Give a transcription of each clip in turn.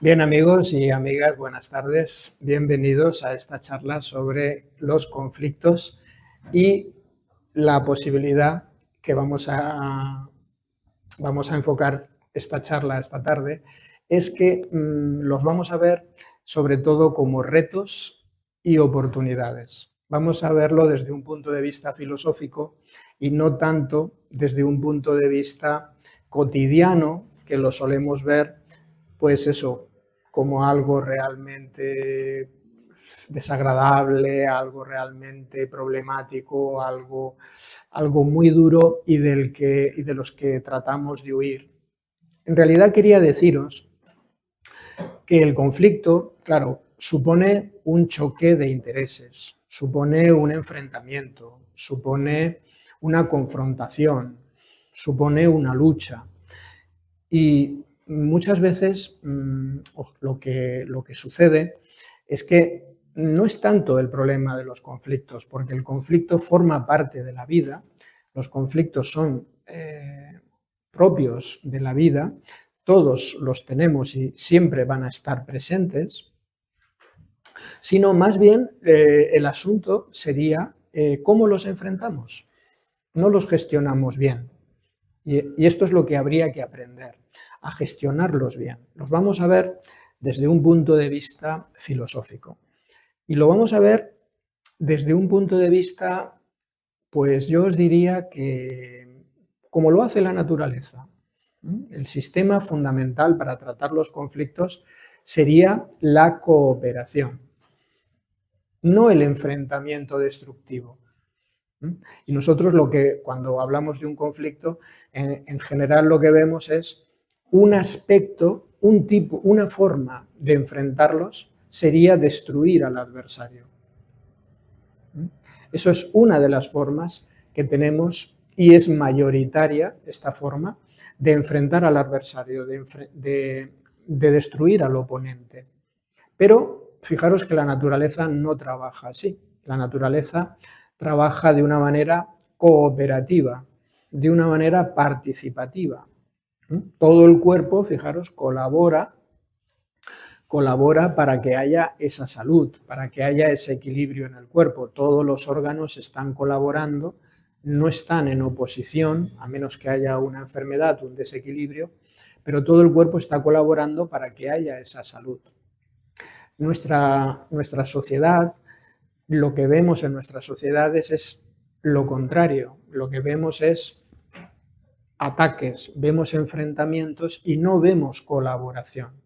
Bien, amigos y amigas, buenas tardes. Bienvenidos a esta charla sobre los conflictos y la posibilidad que vamos a enfocar esta charla esta tarde es que los vamos a ver sobre todo como retos y oportunidades. Vamos a verlo desde un punto de vista filosófico y no tanto desde un punto de vista cotidiano, que lo solemos ver, pues eso, como algo realmente desagradable, algo realmente problemático, algo muy duro y de los que tratamos de huir. En realidad quería deciros que el conflicto, claro, supone un choque de intereses, supone un enfrentamiento, supone una confrontación, supone una lucha. Y muchas veces lo que sucede es que no es tanto el problema de los conflictos, porque el conflicto forma parte de la vida, los conflictos son propios de la vida, todos los tenemos y siempre van a estar presentes, sino más bien el asunto sería cómo los enfrentamos. No los gestionamos bien. Y esto es lo que habría que aprender, a gestionarlos bien. Los vamos a ver desde un punto de vista filosófico. Y lo vamos a ver desde un punto de vista, pues yo os diría que como lo hace la naturaleza. El sistema fundamental para tratar los conflictos sería la cooperación, no el enfrentamiento destructivo. Y nosotros cuando hablamos de un conflicto, en general lo que vemos es un aspecto, un tipo, una forma de enfrentarlos sería destruir al adversario. Eso es una de las formas que tenemos y es mayoritaria esta forma de enfrentar al adversario, de destruir al oponente. Pero fijaros que la naturaleza no trabaja así. La naturaleza trabaja de una manera cooperativa, de una manera participativa. Todo el cuerpo, fijaros, colabora para que haya esa salud, para que haya ese equilibrio en el cuerpo. Todos los órganos están colaborando, no están en oposición, a menos que haya una enfermedad, un desequilibrio, pero todo el cuerpo está colaborando para que haya esa salud. Nuestra sociedad, lo que vemos en nuestras sociedades es lo contrario. Lo que vemos es ataques, vemos enfrentamientos y no vemos colaboración.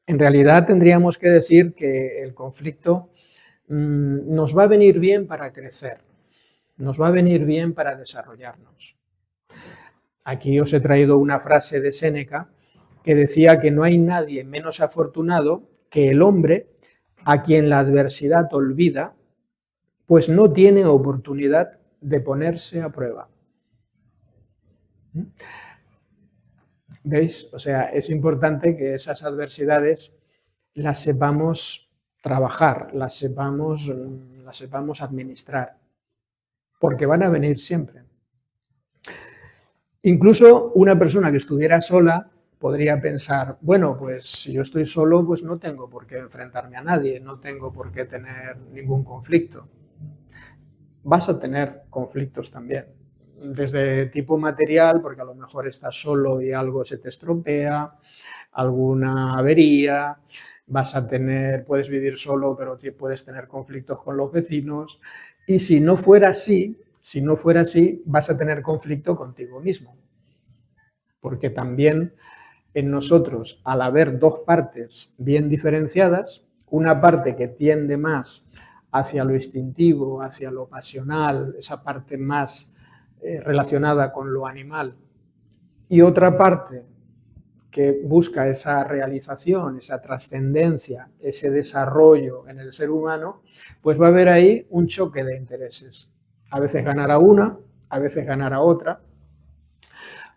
En realidad tendríamos que decir que el conflicto nos va a venir bien para crecer, nos va a venir bien para desarrollarnos. Aquí os he traído una frase de Séneca que decía que no hay nadie menos afortunado que el hombre a quien la adversidad olvida, pues no tiene oportunidad de ponerse a prueba. ¿Veis? O sea, es importante que esas adversidades las sepamos trabajar, las sepamos administrar, porque van a venir siempre. Incluso una persona que estuviera sola podría pensar, bueno, pues si yo estoy solo, pues no tengo por qué enfrentarme a nadie, no tengo por qué tener ningún conflicto. Vas a tener conflictos también, desde tipo material, porque a lo mejor estás solo y algo se te estropea, alguna avería, puedes vivir solo, pero puedes tener conflictos con los vecinos, y si no fuera así, vas a tener conflicto contigo mismo, porque también en nosotros, al haber dos partes bien diferenciadas, una parte que tiende más hacia lo instintivo, hacia lo pasional, esa parte más relacionada con lo animal, y otra parte que busca esa realización, esa trascendencia, ese desarrollo en el ser humano, pues va a haber ahí un choque de intereses. A veces ganará una, a veces ganará otra.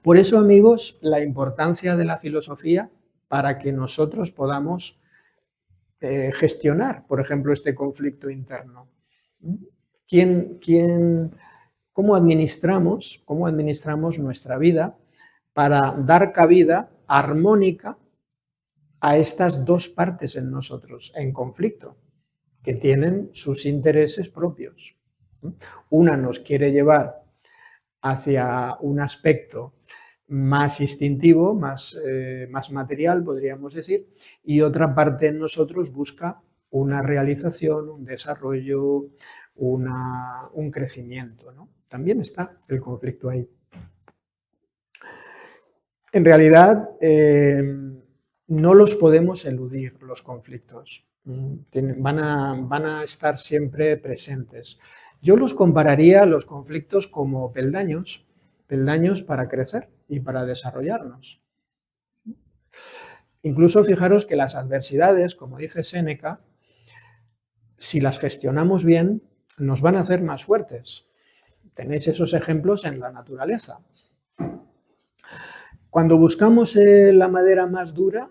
Por eso, amigos, la importancia de la filosofía para que nosotros podamos gestionar, por ejemplo, este conflicto interno. ¿Cómo administramos nuestra vida para dar cabida armónica a estas dos partes en nosotros, en conflicto, que tienen sus intereses propios. Una nos quiere llevar hacia un aspecto más instintivo, más material, podríamos decir, y otra parte en nosotros busca una realización, un desarrollo, un crecimiento, ¿no? También está el conflicto ahí. En realidad, no los podemos eludir, los conflictos. Van a estar siempre presentes. Yo los compararía, los conflictos, como peldaños para crecer y para desarrollarnos. Incluso fijaros que las adversidades, como dice Séneca, si las gestionamos bien, nos van a hacer más fuertes. Tenéis esos ejemplos en la naturaleza. Cuando buscamos la madera más dura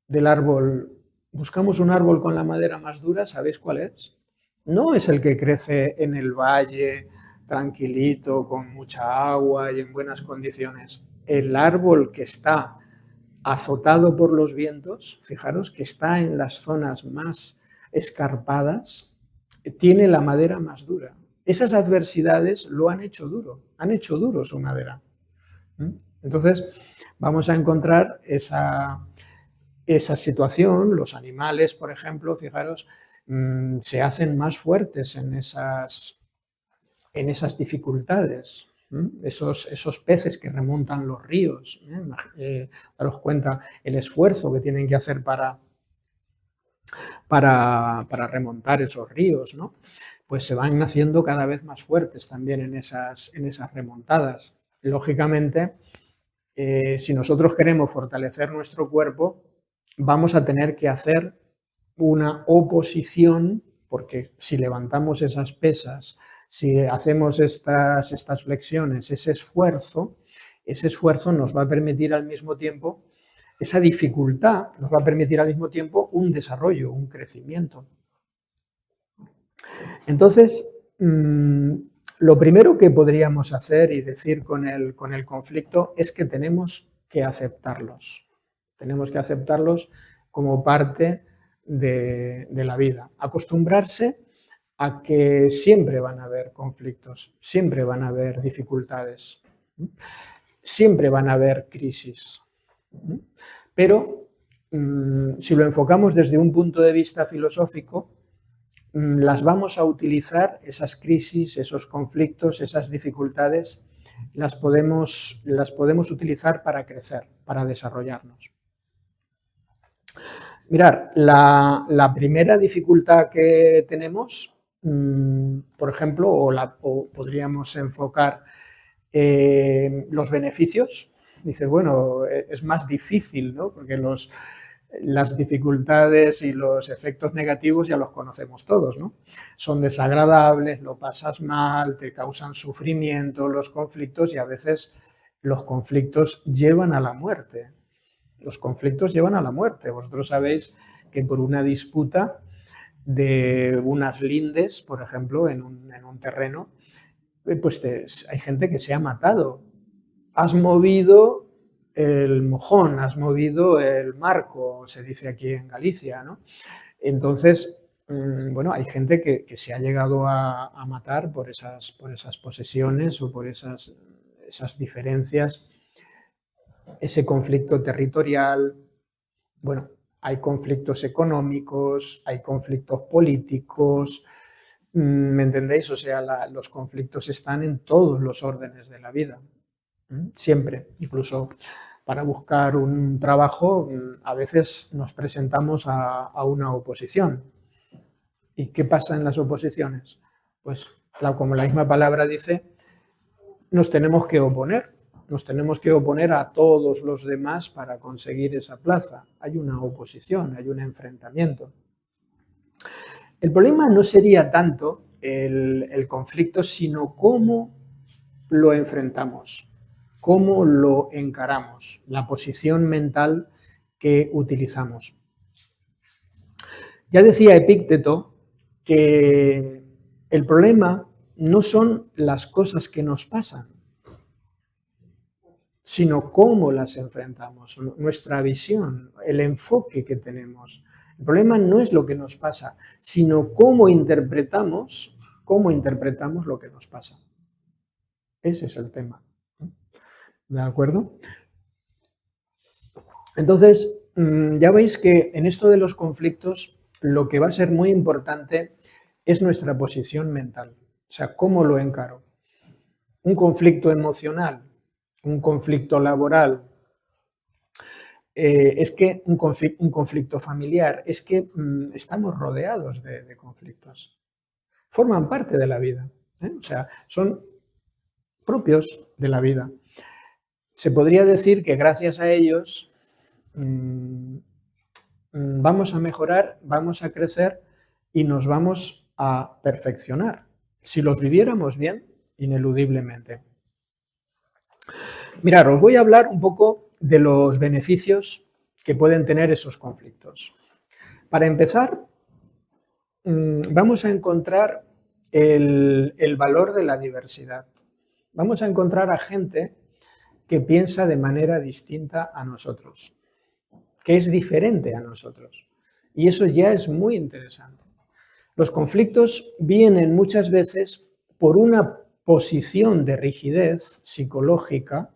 del árbol, buscamos un árbol con la madera más dura, ¿sabéis cuál es? No es el que crece en el valle, tranquilito, con mucha agua y en buenas condiciones. El árbol que está azotado por los vientos, fijaros que está en las zonas más escarpadas, tiene la madera más dura. Esas adversidades lo han hecho duro su madera. Entonces, vamos a encontrar esa situación. Los animales, por ejemplo, fijaros, se hacen más fuertes en esas dificultades. Esos peces que remontan los ríos, daros cuenta el esfuerzo que tienen que hacer para remontar esos ríos, ¿no? Pues se van haciendo cada vez más fuertes también en esas remontadas. Lógicamente, si nosotros queremos fortalecer nuestro cuerpo, vamos a tener que hacer una oposición, porque si levantamos esas pesas, si hacemos estas flexiones, ese esfuerzo nos va a permitir al mismo tiempo, esa dificultad nos va a permitir al mismo tiempo un desarrollo, un crecimiento. Entonces, lo primero que podríamos hacer y decir con el conflicto es que tenemos que aceptarlos. Tenemos que aceptarlos como parte de la vida. Acostumbrarse a que siempre van a haber conflictos, siempre van a haber dificultades, siempre van a haber crisis. Pero si lo enfocamos desde un punto de vista filosófico, las vamos a utilizar, esas crisis, esos conflictos, esas dificultades, las podemos utilizar para crecer, para desarrollarnos. Mirad, la primera dificultad que tenemos, por ejemplo, o podríamos enfocar los beneficios. Dices, bueno, es más difícil, ¿no? Porque las dificultades y los efectos negativos ya los conocemos todos, ¿no? Son desagradables, lo pasas mal, te causan sufrimiento los conflictos, y a veces los conflictos llevan a la muerte. Los conflictos llevan a la muerte. Vosotros sabéis que por una disputa de unas lindes, por ejemplo, en un terreno, pues hay gente que se ha matado. Has movido el mojón, has movido el marco, se dice aquí en Galicia, ¿no? Entonces, bueno, hay gente que se ha llegado a matar por esas posesiones o por esas diferencias, ese conflicto territorial. Bueno, hay conflictos económicos, hay conflictos políticos, ¿me entendéis? O sea, los conflictos están en todos los órdenes de la vida, siempre. Incluso para buscar un trabajo, a veces nos presentamos a una oposición. ¿Y qué pasa en las oposiciones? Pues, como la misma palabra dice, nos tenemos que oponer. Nos tenemos que oponer a todos los demás para conseguir esa plaza. Hay una oposición, hay un enfrentamiento. El problema no sería tanto el conflicto, sino cómo lo enfrentamos, cómo lo encaramos, la posición mental que utilizamos. Ya decía Epícteto que el problema no son las cosas que nos pasan, sino cómo las enfrentamos, nuestra visión, el enfoque que tenemos. El problema no es lo que nos pasa, sino cómo interpretamos lo que nos pasa. Ese es el tema. ¿De acuerdo? Entonces, ya veis que en esto de los conflictos lo que va a ser muy importante es nuestra posición mental. O sea, ¿cómo lo encaro? Un conflicto emocional, un conflicto laboral, es que un conflicto familiar, es que estamos rodeados de conflictos. Forman parte de la vida, o sea, son propios de la vida. Se podría decir que gracias a ellos vamos a mejorar, vamos a crecer y nos vamos a perfeccionar. Si los viviéramos bien, ineludiblemente. Mirad, os voy a hablar un poco de los beneficios que pueden tener esos conflictos. Para empezar, vamos a encontrar el valor de la diversidad. Vamos a encontrar a gente que piensa de manera distinta a nosotros, que es diferente a nosotros. Y eso ya es muy interesante. Los conflictos vienen muchas veces por una posición de rigidez psicológica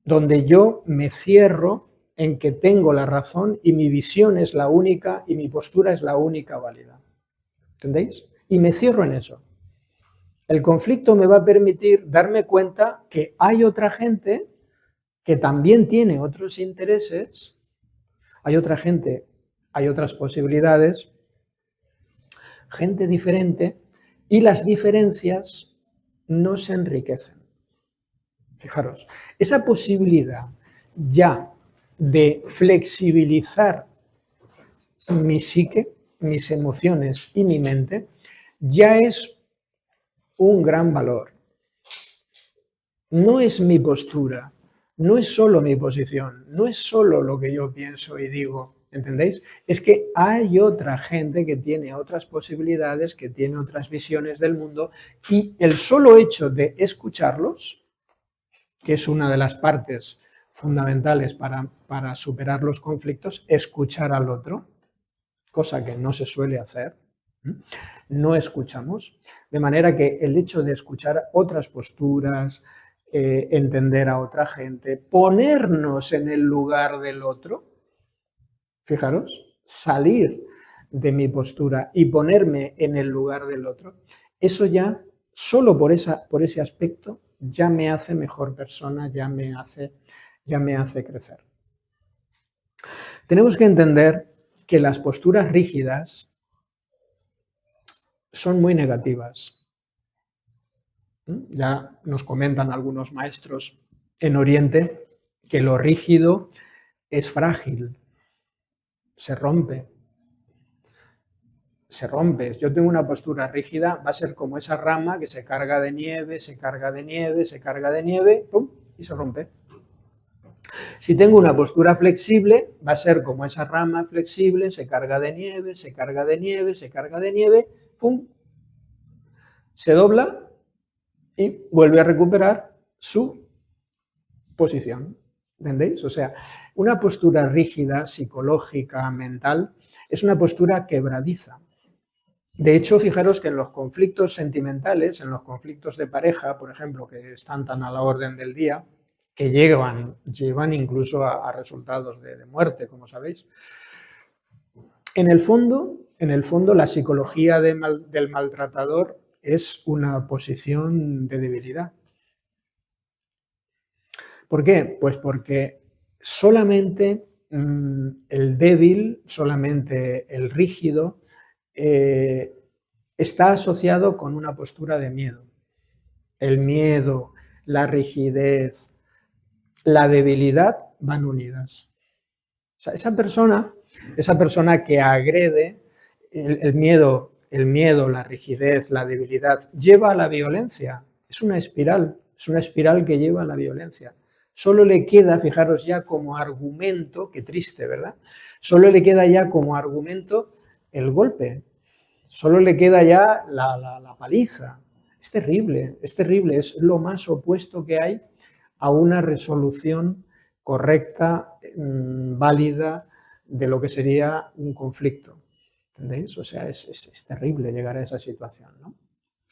donde yo me cierro en que tengo la razón y mi visión es la única y mi postura es la única válida. ¿Entendéis? Y me cierro en eso. El conflicto me va a permitir darme cuenta que hay otra gente que también tiene otros intereses, hay otra gente, hay otras posibilidades, gente diferente, y las diferencias no se enriquecen. Fijaros, esa posibilidad ya de flexibilizar mi psique, mis emociones y mi mente, ya es un gran valor. No es mi postura, no es solo mi posición, no es solo lo que yo pienso y digo, ¿entendéis? Es que hay otra gente que tiene otras posibilidades, que tiene otras visiones del mundo, y el solo hecho de escucharlos, que es una de las partes fundamentales para superar los conflictos, escuchar al otro, cosa que no se suele hacer, no escuchamos, de manera que el hecho de escuchar otras posturas, entender a otra gente, ponernos en el lugar del otro, fijaros, salir de mi postura y ponerme en el lugar del otro, eso ya, solo por ese aspecto, ya me hace mejor persona, ya me hace crecer. Tenemos que entender que las posturas rígidas son muy negativas. Ya nos comentan algunos maestros en Oriente que lo rígido es frágil, se rompe. Yo tengo una postura rígida, va a ser como esa rama que se carga de nieve, se carga de nieve, se carga de nieve, ¡pum!, y se rompe. Si tengo una postura flexible, va a ser como esa rama flexible, se carga de nieve, se carga de nieve, se carga de nieve, ¡pum!, se dobla y vuelve a recuperar su posición. ¿Entendéis? O sea, una postura rígida, psicológica, mental, es una postura quebradiza. De hecho, fijaros que en los conflictos sentimentales, en los conflictos de pareja, por ejemplo, que están tan a la orden del día, que llevan incluso a resultados de muerte, como sabéis, en el fondo, la psicología del maltratador es una posición de debilidad. ¿Por qué? Pues porque solamente el débil, solamente el rígido, está asociado con una postura de miedo. El miedo, la rigidez, la debilidad van unidas. O sea, esa persona que agrede, el miedo, la rigidez, la debilidad, lleva a la violencia. Es una espiral que lleva a la violencia. Solo le queda, fijaros ya como argumento, qué triste, ¿verdad? Solo le queda ya como argumento el golpe. Solo le queda ya la paliza. Es terrible, es lo más opuesto que hay a una resolución correcta, válida de lo que sería un conflicto. ¿Entendéis? O sea, es terrible llegar a esa situación, ¿no?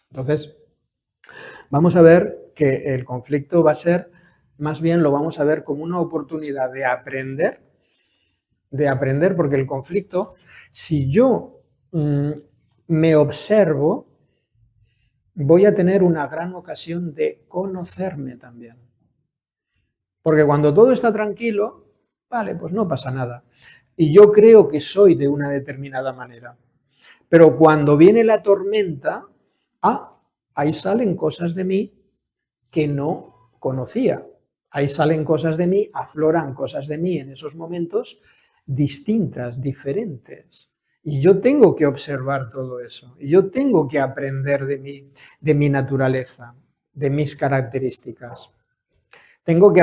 Entonces, vamos a ver que el conflicto va a ser, más bien lo vamos a ver como una oportunidad de aprender, porque el conflicto, si yo me observo, voy a tener una gran ocasión de conocerme también. Porque cuando todo está tranquilo, vale, pues no pasa nada. Y yo creo que soy de una determinada manera. Pero cuando viene la tormenta, ahí salen cosas de mí que no conocía. Ahí salen cosas de mí, afloran cosas de mí en esos momentos distintas, diferentes. Y yo tengo que observar todo eso. Y yo tengo que aprender de mi naturaleza, de mis características. Tengo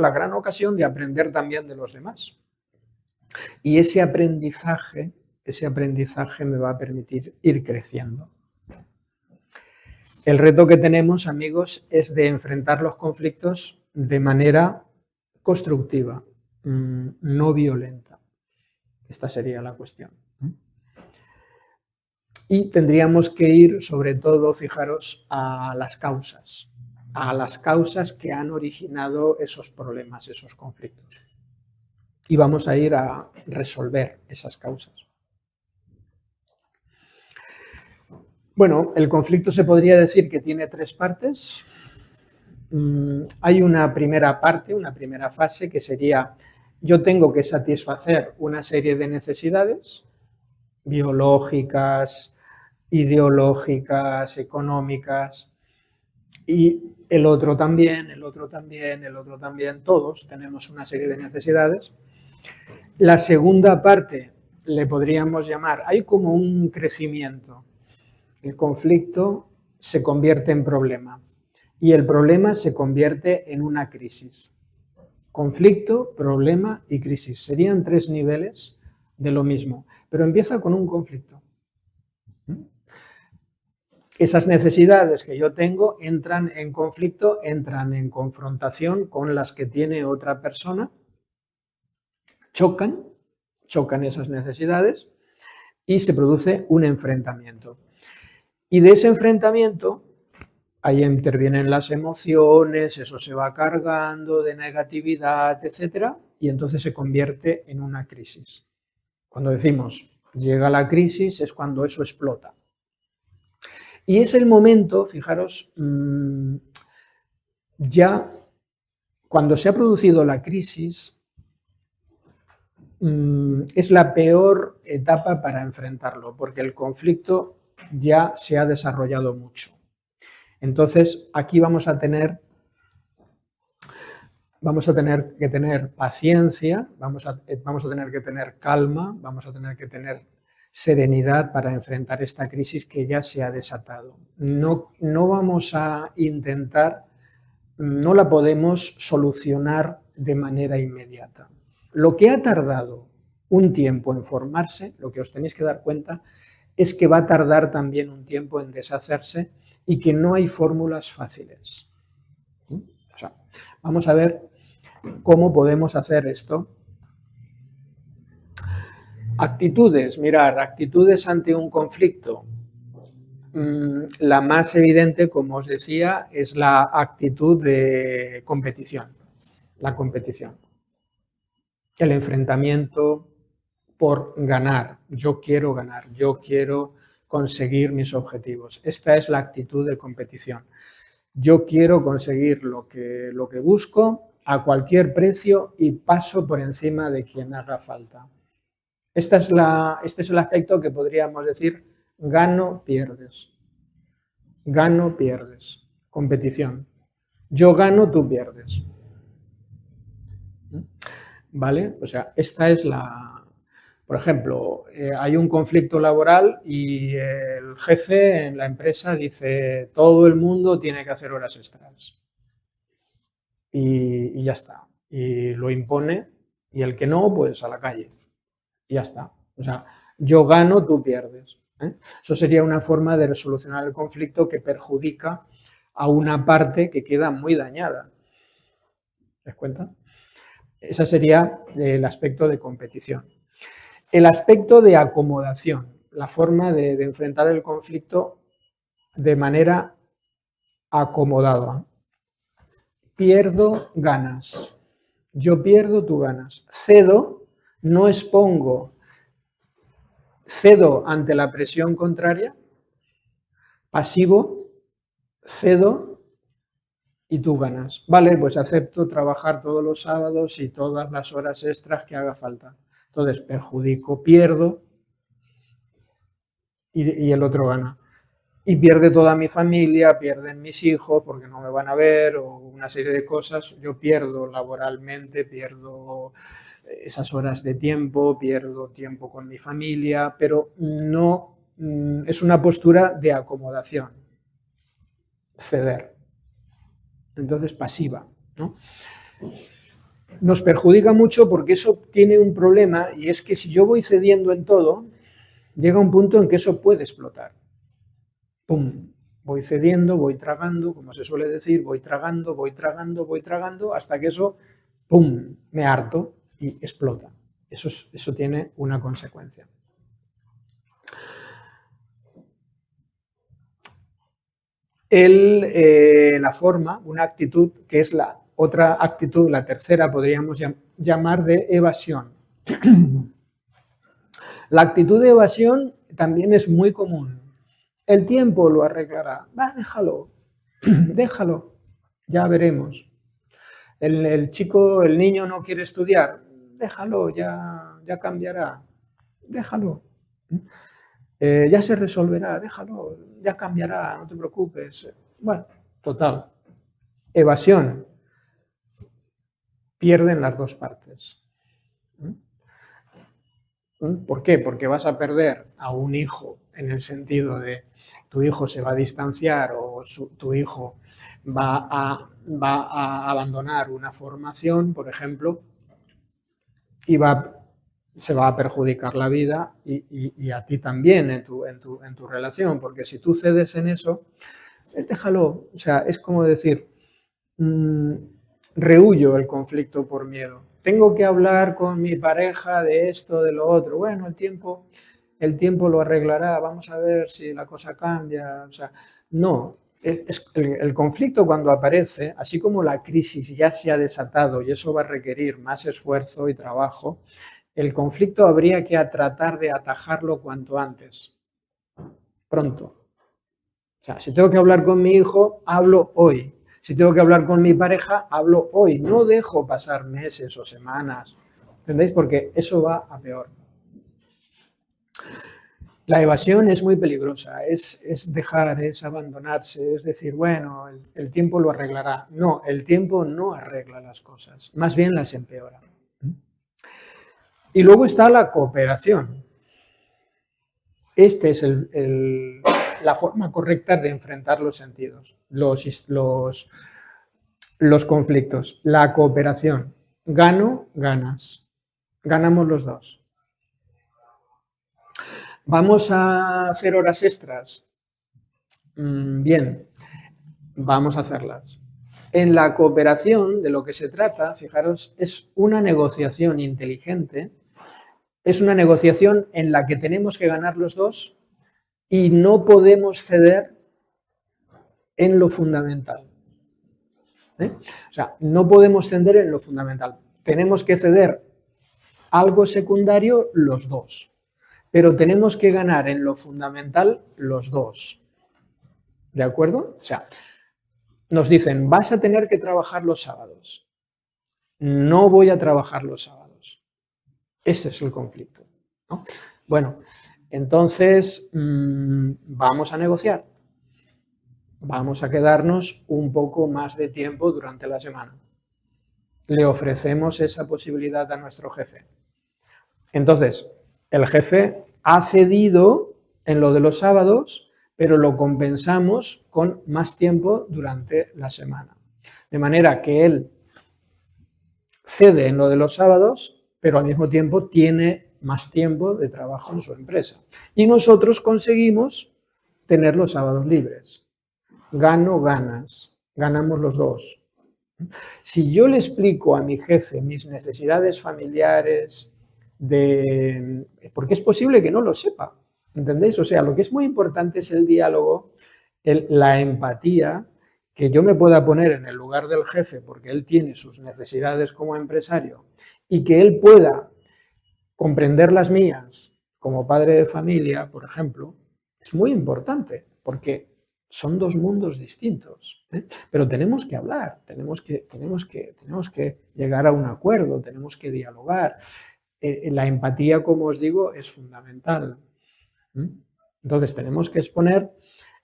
la gran ocasión de aprender también de los demás. Y ese aprendizaje me va a permitir ir creciendo. El reto que tenemos, amigos, es de enfrentar los conflictos de manera constructiva, no violenta. Esta sería la cuestión. Y tendríamos que ir, sobre todo, fijaros, a las causas que han originado esos problemas, esos conflictos. Y vamos a ir a resolver esas causas. Bueno, el conflicto se podría decir que tiene tres partes. Hay una primera parte, una primera fase, que sería: yo tengo que satisfacer una serie de necesidades biológicas, ideológicas, económicas, y el otro también, todos tenemos una serie de necesidades. La segunda parte le podríamos llamar, hay como un crecimiento. El conflicto se convierte en problema y el problema se convierte en una crisis. Conflicto, problema y crisis. Serían tres niveles de lo mismo, pero empieza con un conflicto. Esas necesidades que yo tengo entran en conflicto, entran en confrontación con las que tiene otra persona, chocan esas necesidades y se produce un enfrentamiento. Y de ese enfrentamiento, ahí intervienen las emociones, eso se va cargando de negatividad, etc. Y entonces se convierte en una crisis. Cuando decimos llega la crisis es cuando eso explota. Y es el momento, fijaros, ya cuando se ha producido la crisis, es la peor etapa para enfrentarlo, porque el conflicto ya se ha desarrollado mucho. Entonces, aquí vamos a tener que tener paciencia, vamos a tener que tener calma, vamos a tener que tener serenidad para enfrentar esta crisis que ya se ha desatado. No vamos a intentar, no la podemos solucionar de manera inmediata. Lo que ha tardado un tiempo en formarse, lo que os tenéis que dar cuenta, es que va a tardar también un tiempo en deshacerse y que no hay fórmulas fáciles. O sea, vamos a ver cómo podemos hacer esto. Actitudes, mirar, actitudes ante un conflicto. La más evidente, como os decía, es la actitud de competición, la competición. El enfrentamiento por ganar, yo quiero ganar, yo quiero conseguir mis objetivos. Esta es la actitud de competición. Yo quiero conseguir lo que busco a cualquier precio y paso por encima de quien haga falta. Este es el aspecto que podríamos decir gano, pierdes. Gano, pierdes. Competición. Yo gano, tú pierdes. ¿Vale? O sea, esta es la... Por ejemplo, hay un conflicto laboral y el jefe en la empresa dice todo el mundo tiene que hacer horas extras. Y ya está. Y lo impone y el que no, pues a la calle. Y ya está. O sea, yo gano, tú pierdes. Eso sería una forma de solucionar el conflicto que perjudica a una parte que queda muy dañada. ¿Te das cuenta? Ese sería el aspecto de competición. El aspecto de acomodación, la forma de enfrentar el conflicto de manera acomodada. Pierdo, ganas. Yo pierdo, tú ganas. Cedo, no expongo. Cedo ante la presión contraria. Pasivo, cedo y tú ganas. Vale, pues acepto trabajar todos los sábados y todas las horas extras que haga falta. Entonces perjudico, pierdo y el otro gana. Y pierde toda mi familia, pierden mis hijos porque no me van a ver o una serie de cosas. Yo pierdo laboralmente, pierdo esas horas de tiempo, pierdo tiempo con mi familia, pero no es una postura de acomodación, ceder. Entonces pasiva, ¿no? Nos perjudica mucho porque eso tiene un problema y es que si yo voy cediendo en todo, llega un punto en que eso puede explotar. ¡Pum! Voy cediendo, voy tragando, como se suele decir, voy tragando, voy tragando, voy tragando, hasta que eso, ¡pum!, me harto y explota. Eso tiene una consecuencia. La forma, una actitud, que es la otra actitud, la tercera, podríamos llamar de evasión. La actitud de evasión también es muy común. El tiempo lo arreglará. Va, déjalo, déjalo, ya veremos. El chico, el niño no quiere estudiar. Déjalo, ya cambiará. Déjalo. Ya se resolverá, déjalo, ya cambiará, no te preocupes. Bueno, total. Evasión. Pierden las dos partes. ¿Por qué? Porque vas a perder a un hijo en el sentido de tu hijo se va a distanciar o tu hijo va a abandonar una formación, por ejemplo, y se va a perjudicar la vida y a ti también en tu relación, porque si tú cedes en eso, déjalo, o sea, es como decir, rehuyo el conflicto por miedo. Tengo que hablar con mi pareja de esto, de lo otro. Bueno, el tiempo lo arreglará, vamos a ver si la cosa cambia. O sea, no, el conflicto cuando aparece, así como la crisis ya se ha desatado y eso va a requerir más esfuerzo y trabajo, el conflicto habría que tratar de atajarlo cuanto antes, pronto. O sea, si tengo que hablar con mi hijo, hablo hoy. Si tengo que hablar con mi pareja, hablo hoy. No dejo pasar meses o semanas. ¿Entendéis? Porque eso va a peor. La evasión es muy peligrosa. Es dejar, es abandonarse, es decir, bueno, el tiempo lo arreglará. No, el tiempo no arregla las cosas. Más bien las empeora. Y luego está la cooperación. Esta es la forma correcta de enfrentar los sentidos, los conflictos. La cooperación. Gano, ganas. Ganamos los dos. ¿Vamos a hacer horas extras? Bien, vamos a hacerlas. En la cooperación, de lo que se trata, fijaros, es una negociación inteligente. Es una negociación en la que tenemos que ganar los dos y no podemos ceder en lo fundamental. O sea, no podemos ceder en lo fundamental. Tenemos que ceder algo secundario los dos, pero tenemos que ganar en lo fundamental los dos. ¿De acuerdo? O sea, nos dicen, vas a tener que trabajar los sábados. No voy a trabajar los sábados. Ese es el conflicto, ¿no? Bueno, entonces vamos a negociar. Vamos a quedarnos un poco más de tiempo durante la semana. Le ofrecemos esa posibilidad a nuestro jefe. Entonces, el jefe ha cedido en lo de los sábados, pero lo compensamos con más tiempo durante la semana. De manera que él cede en lo de los sábados, pero al mismo tiempo tiene más tiempo de trabajo en su empresa. Y nosotros conseguimos tener los sábados libres. Gano, ganas. Ganamos los dos. Si yo le explico a mi jefe mis necesidades familiares, porque es posible que no lo sepa, ¿entendéis? O sea, lo que es muy importante es el diálogo, la empatía, que yo me pueda poner en el lugar del jefe porque él tiene sus necesidades como empresario y que él pueda comprender las mías como padre de familia, por ejemplo, es muy importante porque son dos mundos distintos, ¿eh? Pero tenemos que hablar, tenemos que llegar a un acuerdo, tenemos que dialogar. La empatía, como os digo, es fundamental. Entonces tenemos que exponer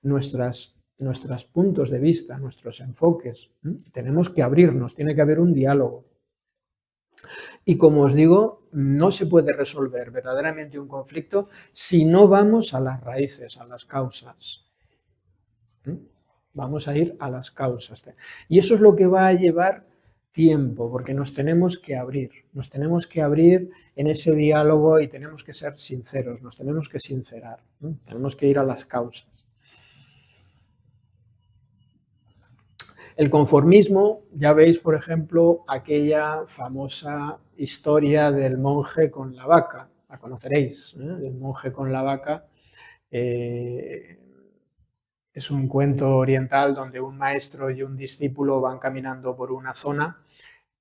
nuestros puntos de vista, nuestros enfoques. Tenemos que abrirnos, tiene que haber un diálogo. Y como os digo, no se puede resolver verdaderamente un conflicto si no vamos a las raíces, a las causas. Vamos a ir a las causas. Y eso es lo que va a llevar tiempo, porque nos tenemos que abrir en ese diálogo y tenemos que ser sinceros, nos tenemos que sincerar, tenemos que ir a las causas. El conformismo, ya veis, por ejemplo, aquella famosa historia del monje con la vaca, la conoceréis, ¿eh? El monje con la vaca. Es un cuento oriental donde un maestro y un discípulo van caminando por una zona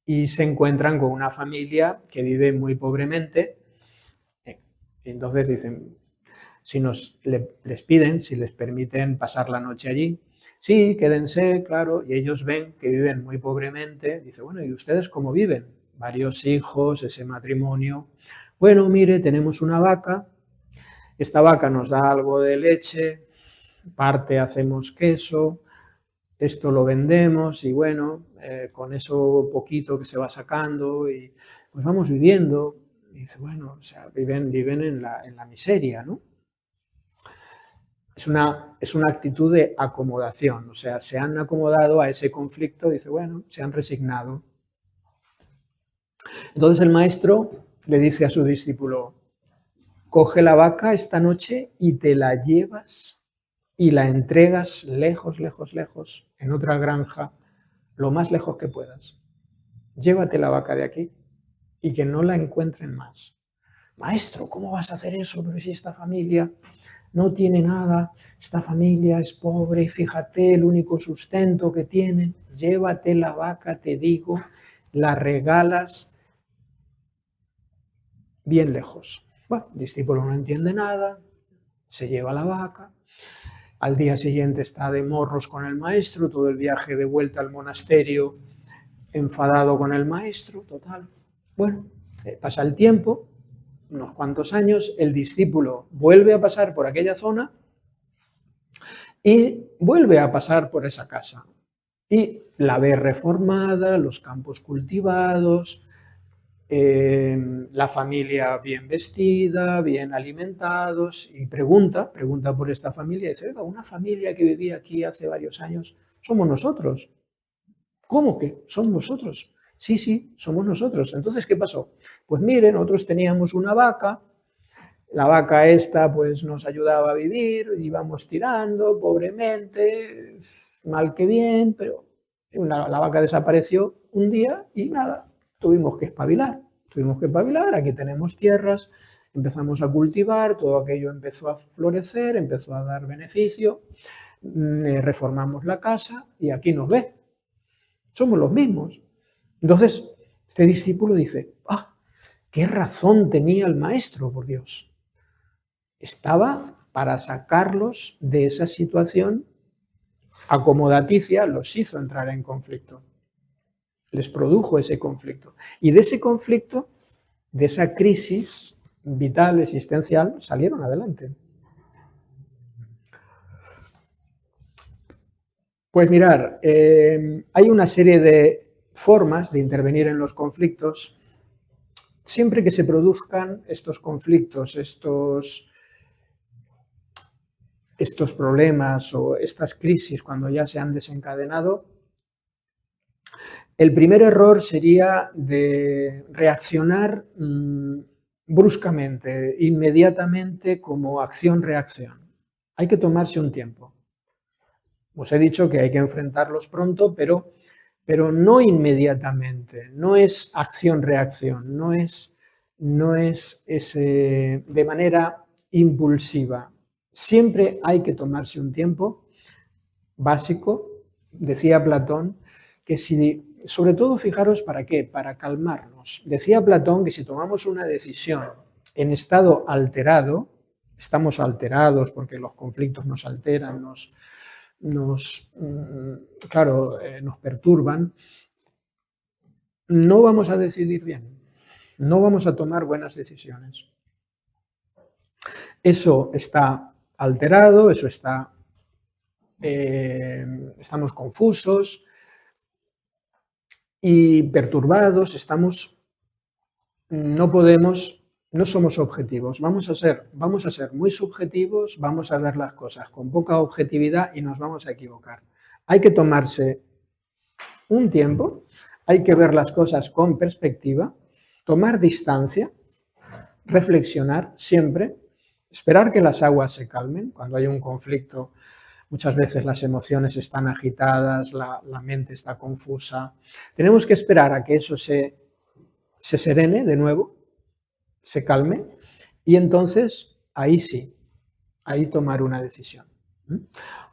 y se encuentran con una familia que vive muy pobremente. Entonces dicen, si les piden, si les permiten pasar la noche allí. Sí, quédense, claro, y ellos ven que viven muy pobremente. Dice, bueno, ¿y ustedes cómo viven? Varios hijos, ese matrimonio. Bueno, mire, tenemos una vaca, esta vaca nos da algo de leche, parte hacemos queso, esto lo vendemos y bueno, con eso poquito que se va sacando y pues vamos viviendo. Y dice, bueno, o sea, viven en la miseria, ¿no? Es una actitud de acomodación, o sea, se han acomodado a ese conflicto, dice, bueno, se han resignado. Entonces el maestro le dice a su discípulo, coge la vaca esta noche y te la llevas y la entregas lejos, lejos, lejos, en otra granja, lo más lejos que puedas. Llévate la vaca de aquí y que no la encuentren más. Maestro, ¿cómo vas a hacer eso? Pero si esta familia no tiene nada, esta familia es pobre, fíjate el único sustento que tienen, llévate la vaca, te digo, la regalas bien lejos. Bueno, el discípulo no entiende nada, se lleva la vaca, al día siguiente está de morros con el maestro, todo el viaje de vuelta al monasterio enfadado con el maestro, total. Bueno, pasa el tiempo, unos cuantos años, el discípulo vuelve a pasar por aquella zona y vuelve a pasar por esa casa. Y la ve reformada, los campos cultivados, la familia bien vestida, bien alimentados, y pregunta por esta familia, y dice, oiga, una familia que vivía aquí hace varios años, somos nosotros. ¿Cómo que son nosotros? Sí, sí, somos nosotros. Entonces, ¿qué pasó? Pues miren, nosotros teníamos una vaca, la vaca esta pues nos ayudaba a vivir, íbamos tirando pobremente, mal que bien, pero la vaca desapareció un día y nada, tuvimos que espabilar, aquí tenemos tierras, empezamos a cultivar, todo aquello empezó a florecer, empezó a dar beneficio, reformamos la casa y aquí nos ve. Somos los mismos. Entonces, este discípulo dice, qué razón tenía el maestro, por Dios. Estaba para sacarlos de esa situación acomodaticia, los hizo entrar en conflicto. Les produjo ese conflicto. Y de ese conflicto, de esa crisis vital, existencial, salieron adelante. Pues mirar, hay una serie de formas de intervenir en los conflictos. Siempre que se produzcan estos conflictos, estos problemas o estas crisis cuando ya se han desencadenado, el primer error sería de reaccionar bruscamente, inmediatamente, como acción-reacción. Hay que tomarse un tiempo. Os he dicho que hay que enfrentarlos pronto, pero pero no inmediatamente, no es acción-reacción, no es de manera impulsiva. Siempre hay que tomarse un tiempo básico, decía Platón, que si, sobre todo fijaros para qué, para calmarnos. Decía Platón que si tomamos una decisión en estado alterado, estamos alterados porque los conflictos nos alteran, nos perturban, no vamos a decidir bien, no vamos a tomar buenas decisiones. Eso está alterado, eso está, estamos confusos y perturbados, no somos objetivos, vamos a ser muy subjetivos, vamos a ver las cosas con poca objetividad y nos vamos a equivocar. Hay que tomarse un tiempo, hay que ver las cosas con perspectiva, tomar distancia, reflexionar siempre, esperar que las aguas se calmen. Cuando hay un conflicto, muchas veces las emociones están agitadas, la mente está confusa. Tenemos que esperar a que eso se serene de nuevo, se calme, y entonces ahí sí, ahí tomar una decisión.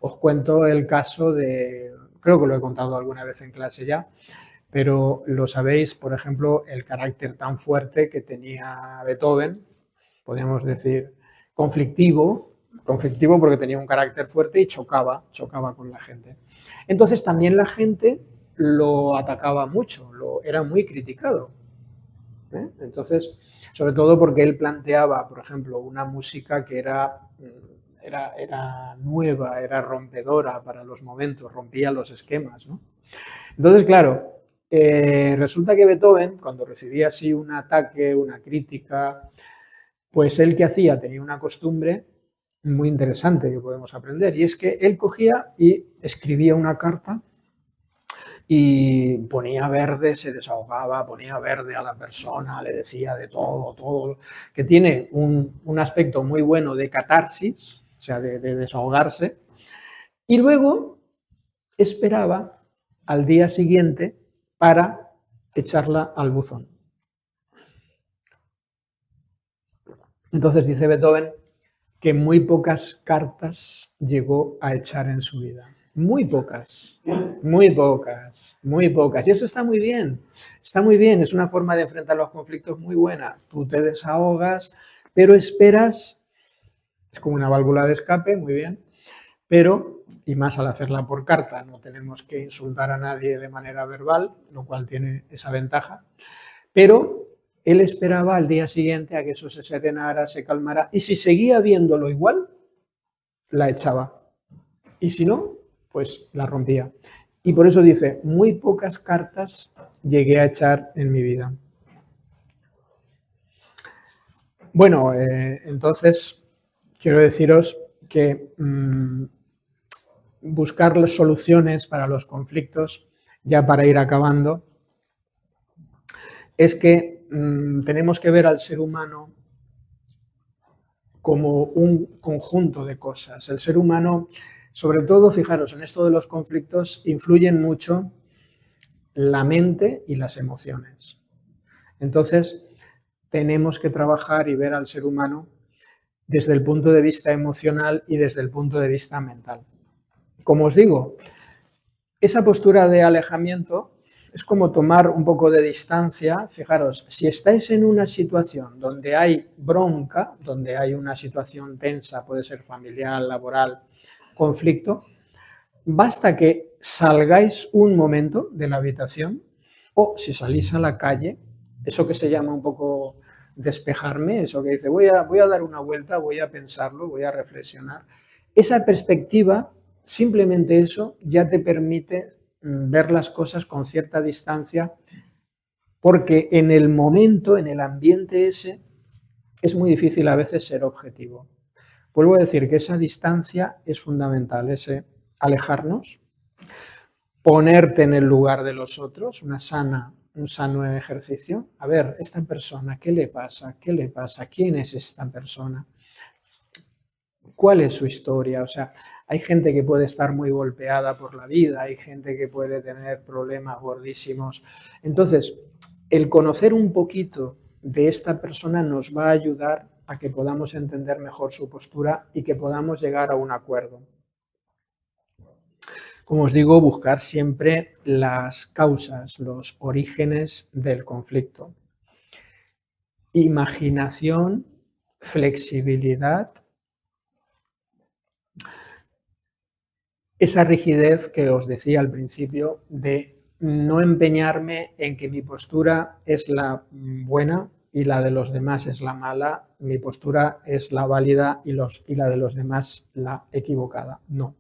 Os cuento el caso de, creo que lo he contado alguna vez en clase ya, pero lo sabéis, por ejemplo, el carácter tan fuerte que tenía Beethoven, podríamos decir conflictivo porque tenía un carácter fuerte y chocaba con la gente. Entonces también la gente lo atacaba mucho, era muy criticado. Entonces, sobre todo porque él planteaba, por ejemplo, una música que era nueva, era rompedora para los momentos, rompía los esquemas, ¿no? Entonces, claro, resulta que Beethoven, cuando recibía así un ataque, una crítica, pues él ¿qué hacía? Tenía una costumbre muy interesante que podemos aprender, y es que él cogía y escribía una carta y ponía verde, se desahogaba, ponía verde a la persona, le decía de todo, que tiene un aspecto muy bueno de catarsis, o sea, de desahogarse, y luego esperaba al día siguiente para echarla al buzón. Entonces dice Beethoven que muy pocas cartas llegó a echar en su vida. Muy pocas, muy pocas, muy pocas. Y eso está muy bien, es una forma de enfrentar los conflictos muy buena. Tú te desahogas, pero esperas, es como una válvula de escape, muy bien, pero, y más al hacerla por carta, no tenemos que insultar a nadie de manera verbal, lo cual tiene esa ventaja, pero él esperaba al día siguiente a que eso se serenara, se calmara, y si seguía viéndolo igual, la echaba. Y si no, pues la rompía. Y por eso dice, muy pocas cartas llegué a echar en mi vida. Bueno, entonces quiero deciros que buscar las soluciones para los conflictos, ya para ir acabando, es que tenemos que ver al ser humano como un conjunto de cosas. El ser humano, sobre todo, fijaros, en esto de los conflictos influyen mucho la mente y las emociones. Entonces, tenemos que trabajar y ver al ser humano desde el punto de vista emocional y desde el punto de vista mental. Como os digo, esa postura de alejamiento es como tomar un poco de distancia. Fijaros, si estáis en una situación donde hay bronca, donde hay una situación tensa, puede ser familiar, laboral, conflicto, basta que salgáis un momento de la habitación o si salís a la calle, eso que se llama un poco despejarme, eso que dice voy a dar una vuelta, voy a pensarlo, voy a reflexionar. Esa perspectiva, simplemente eso, ya te permite ver las cosas con cierta distancia, porque en el momento, en el ambiente ese, es muy difícil a veces ser objetivo. Vuelvo a decir que esa distancia es fundamental, ese alejarnos, ponerte en el lugar de los otros, un sano ejercicio. A ver, esta persona, ¿qué le pasa? ¿Qué le pasa? ¿Quién es esta persona? ¿Cuál es su historia? O sea, Hay gente que puede estar muy golpeada por la vida, hay gente que puede tener problemas gordísimos. Entonces, el conocer un poquito de esta persona nos va a ayudar a que podamos entender mejor su postura y que podamos llegar a un acuerdo. Como os digo, buscar siempre las causas, los orígenes del conflicto. Imaginación, flexibilidad, esa rigidez que os decía al principio de no empeñarme en que mi postura es la buena y la de los demás es la mala, mi postura es la válida y la de los demás la equivocada. No.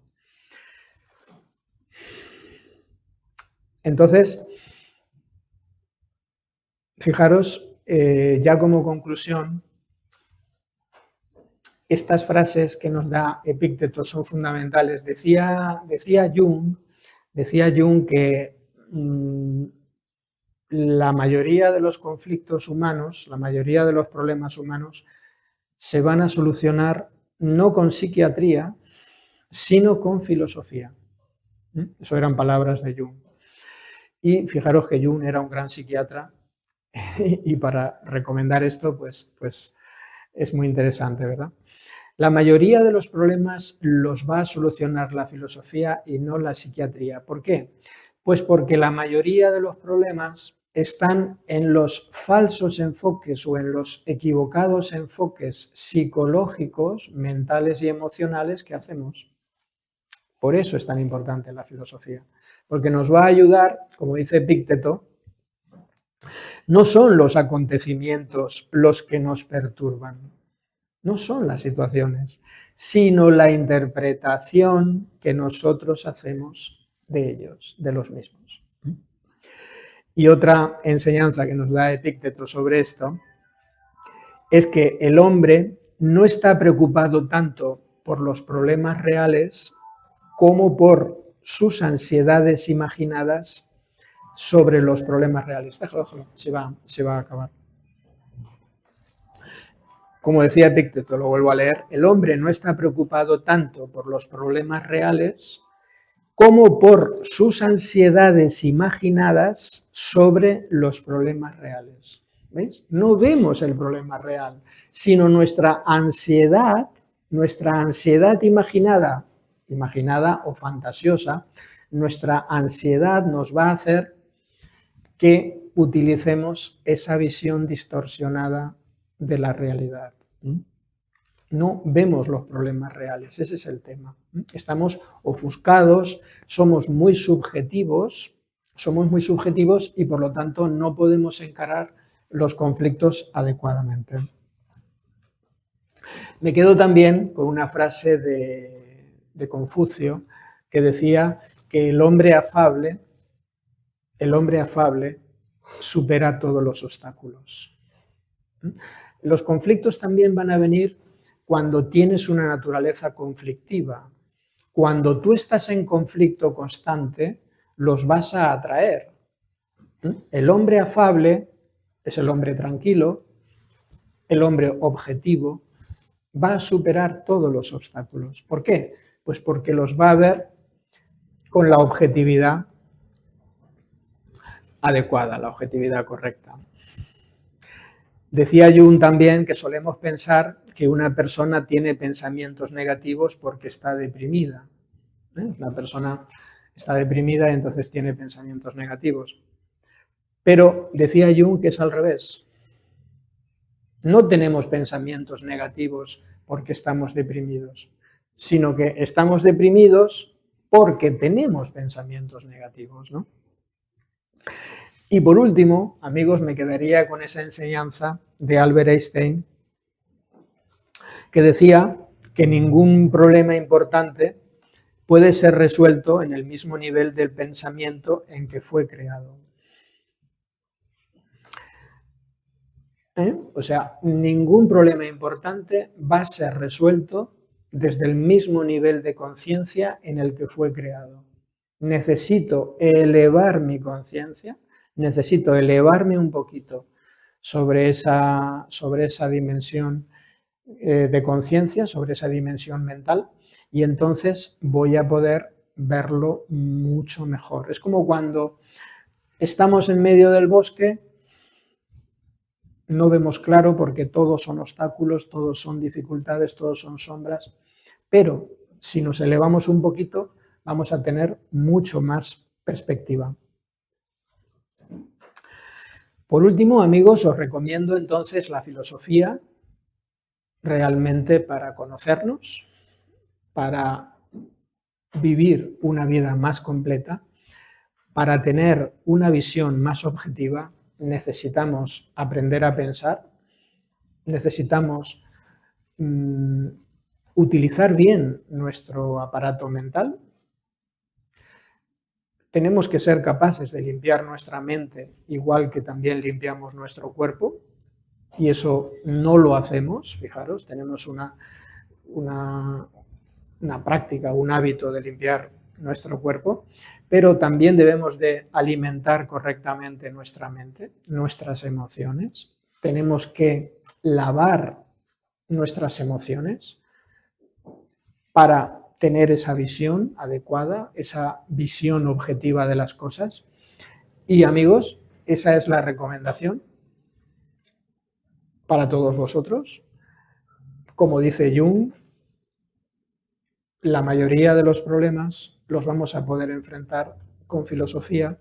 Entonces, fijaros, ya como conclusión, estas frases que nos da Epícteto son fundamentales. Decía Jung que la mayoría de los conflictos humanos, la mayoría de los problemas humanos se van a solucionar no con psiquiatría, sino con filosofía. Eso eran palabras de Jung. Y fijaros que Jung era un gran psiquiatra y para recomendar esto, pues es muy interesante, ¿verdad? La mayoría de los problemas los va a solucionar la filosofía y no la psiquiatría. ¿Por qué? Pues porque la mayoría de los problemas están en los falsos enfoques o en los equivocados enfoques psicológicos, mentales y emocionales que hacemos. Por eso es tan importante la filosofía, porque nos va a ayudar, como dice Epícteto, no son los acontecimientos los que nos perturban, no son las situaciones, sino la interpretación que nosotros hacemos de ellos, de los mismos. Y otra enseñanza que nos da Epícteto sobre esto es que el hombre no está preocupado tanto por los problemas reales como por sus ansiedades imaginadas sobre los problemas reales. Déjalo, se va a acabar. Como decía Epícteto, lo vuelvo a leer, el hombre no está preocupado tanto por los problemas reales como por sus ansiedades imaginadas sobre los problemas reales. ¿Veis? No vemos el problema real, sino nuestra ansiedad imaginada o fantasiosa, nuestra ansiedad nos va a hacer que utilicemos esa visión distorsionada de la realidad. No vemos los problemas reales, ese es el tema. Estamos ofuscados, somos muy subjetivos y por lo tanto no podemos encarar los conflictos adecuadamente. Me quedo también con una frase de Confucio que decía que el hombre afable supera todos los obstáculos. Los conflictos también van a venir cuando tienes una naturaleza conflictiva. Cuando tú estás en conflicto constante, los vas a atraer. El hombre afable es el hombre tranquilo, el hombre objetivo, va a superar todos los obstáculos. ¿Por qué? Pues porque los va a ver con la objetividad adecuada, la objetividad correcta. Decía Jung también que solemos pensar que una persona tiene pensamientos negativos porque está deprimida. Una persona está deprimida y entonces tiene pensamientos negativos. Pero decía Jung que es al revés. No tenemos pensamientos negativos porque estamos deprimidos, sino que estamos deprimidos porque tenemos pensamientos negativos, ¿no? Y por último, amigos, me quedaría con esa enseñanza de Albert Einstein, que decía que ningún problema importante puede ser resuelto en el mismo nivel del pensamiento en que fue creado. O sea, ningún problema importante va a ser resuelto desde el mismo nivel de conciencia en el que fue creado. Necesito elevar mi conciencia, necesito elevarme un poquito sobre esa dimensión de conciencia, sobre esa dimensión mental, y entonces voy a poder verlo mucho mejor. Es como cuando estamos en medio del bosque, no vemos claro porque todos son obstáculos, todos son dificultades, todos son sombras, pero si nos elevamos un poquito vamos a tener mucho más perspectiva. Por último, amigos, os recomiendo entonces la filosofía realmente para conocernos, para vivir una vida más completa. Para tener una visión más objetiva necesitamos aprender a pensar, necesitamos utilizar bien nuestro aparato mental, tenemos que ser capaces de limpiar nuestra mente igual que también limpiamos nuestro cuerpo, y eso no lo hacemos, fijaros, tenemos una práctica, un hábito de limpiar nuestro cuerpo, pero también debemos de alimentar correctamente nuestra mente, nuestras emociones. Tenemos que lavar nuestras emociones para tener esa visión adecuada, esa visión objetiva de las cosas. Y amigos, esa es la recomendación para todos vosotros. Como dice Jung, la mayoría de los problemas los vamos a poder enfrentar con filosofía,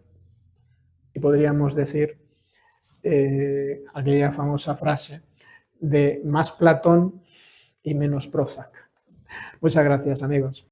y podríamos decir aquella famosa frase de más Platón y menos Prozac. Muchas gracias, amigos.